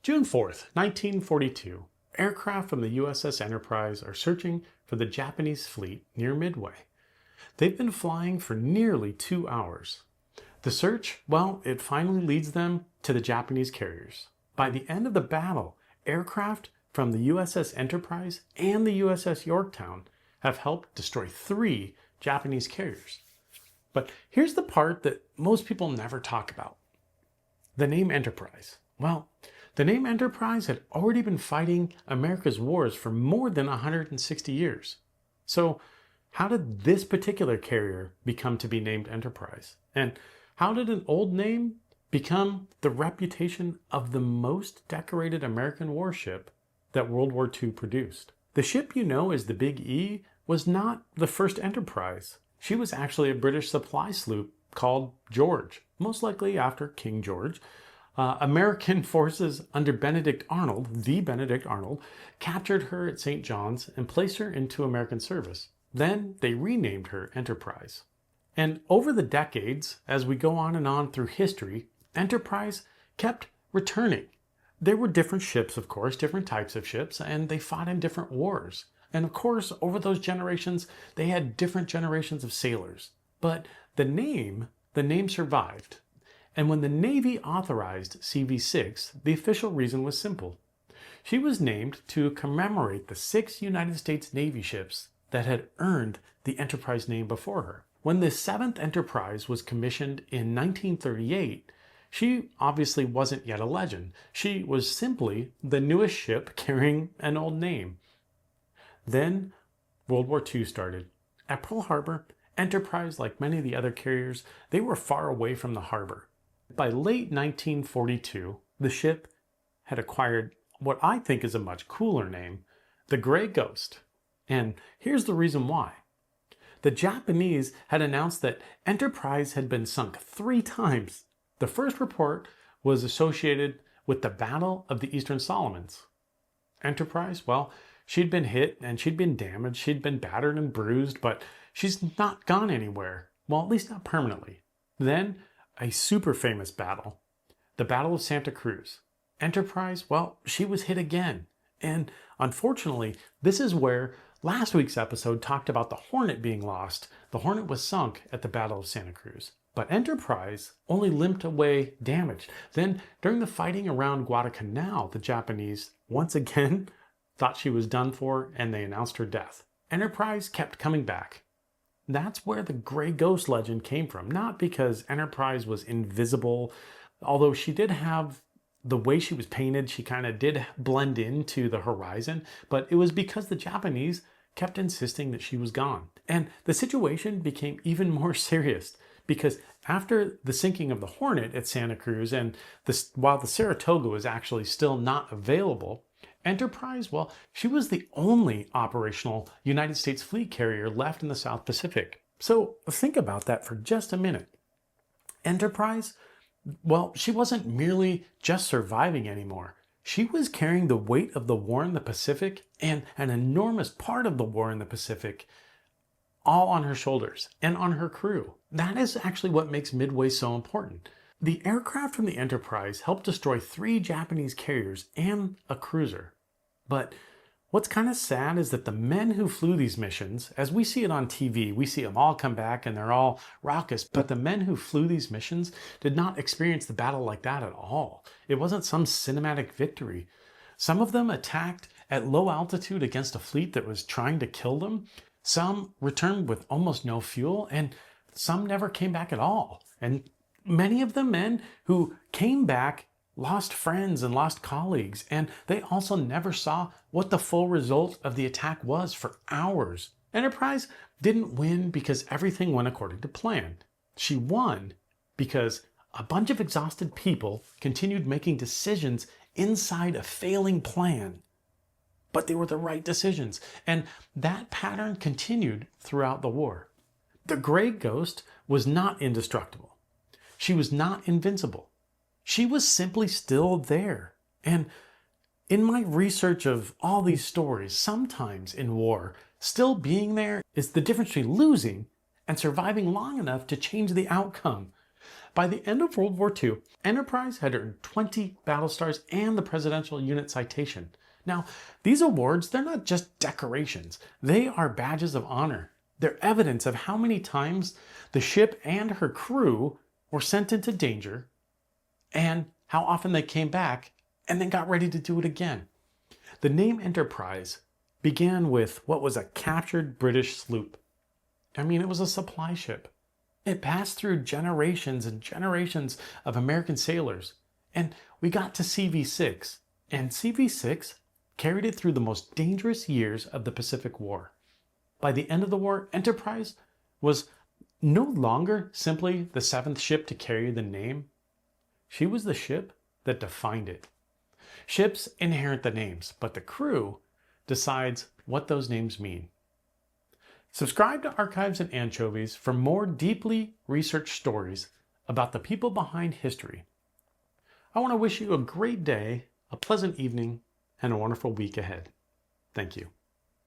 June 4th, 1942. Aircraft from the USS Enterprise are searching for the Japanese fleet near Midway. They've been flying for nearly 2 hours. The search, well, it finally leads them to the Japanese carriers. By the end of the battle, aircraft from the USS Enterprise and the USS Yorktown have helped destroy 3 Japanese carriers. But here's the part that most people never talk about. The name Enterprise. Well, the name Enterprise had already been fighting America's wars for more than 160 years. So how did this particular carrier become to be named Enterprise? And how did an old name become the reputation of the most decorated American warship that World War II produced? The ship you know as the Big E was not the first Enterprise. She was actually a British supply sloop called George, most likely after King George. American forces under Benedict Arnold, the Benedict Arnold, captured her at St. John's and placed her into American service. Then they renamed her Enterprise. And over the decades, as we go on and on through history, Enterprise kept returning. There were different ships, of course, different types of ships, and they fought in different wars. And of course, over those generations, they had different generations of sailors. But the name survived. And when the Navy authorized CV-6, the official reason was simple. She was named to commemorate the 6 United States Navy ships that had earned the Enterprise name before her. When the 7th Enterprise was commissioned in 1938, she obviously wasn't yet a legend. She was simply the newest ship carrying an old name. Then World War II started. At Pearl Harbor, Enterprise, like many of the other carriers, they were far away from the harbor. By late 1942, the ship had acquired what I think is a much cooler name, the Gray Ghost. And here's the reason why. The Japanese had announced that Enterprise had been sunk 3 times. The first report was associated with the Battle of the Eastern Solomons. Enterprise, well, she'd been hit and she'd been damaged, she'd been battered and bruised, but she's not gone anywhere. Well, at least not permanently. Then, a super famous battle, the Battle of Santa Cruz. Enterprise, well, she was hit again. And unfortunately, this is where last week's episode talked about the Hornet being lost. The Hornet was sunk at the Battle of Santa Cruz. But Enterprise only limped away damaged. Then, during the fighting around Guadalcanal, the Japanese once again thought she was done for and they announced her death. Enterprise kept coming back. That's where the Gray Ghost legend came from. Not because Enterprise was invisible, although she did have the way she was painted, she kind of did blend into the horizon, but it was because the Japanese kept insisting that she was gone. And the situation became even more serious because after the sinking of the Hornet at Santa Cruz and while the Saratoga was actually still not available, Enterprise, well, she was the only operational United States fleet carrier left in the South Pacific. So think about that for just a minute. Enterprise, well, she wasn't merely just surviving anymore. She was carrying the weight of the war in the Pacific and an enormous part of the war in the Pacific all on her shoulders and on her crew. That is actually what makes Midway so important. The aircraft from the Enterprise helped destroy 3 Japanese carriers and a cruiser. But what's kind of sad is that the men who flew these missions, as we see it on TV, we see them all come back and they're all raucous, but the men who flew these missions did not experience the battle like that at all. It wasn't some cinematic victory. Some of them attacked at low altitude against a fleet that was trying to kill them. Some returned with almost no fuel, and some never came back at all. And many of the men who came back lost friends and lost colleagues, and they also never saw what the full result of the attack was for hours. Enterprise didn't win because everything went according to plan. She won because a bunch of exhausted people continued making decisions inside a failing plan. But they were the right decisions, and that pattern continued throughout the war. The Gray Ghost was not indestructible. She was not invincible. She was simply still there. And in my research of all these stories, sometimes in war, still being there is the difference between losing and surviving long enough to change the outcome. By the end of World War II, Enterprise had earned 20 battle stars and the Presidential Unit Citation. Now, these awards, they're not just decorations. They are badges of honor. They're evidence of how many times the ship and her crew were sent into danger and how often they came back and then got ready to do it again. The name Enterprise began with what was a captured British sloop. I mean, it was a supply ship. It passed through generations and generations of American sailors. And we got to CV-6. And CV-6 carried it through the most dangerous years of the Pacific War. By the end of the war, Enterprise was no longer simply the seventh ship to carry the name. She was the ship that defined it. Ships inherit the names, but the crew decides what those names mean. Subscribe to Archives and Anchovies for more deeply researched stories about the people behind history. I want to wish you a great day, a pleasant evening, and a wonderful week ahead. Thank you.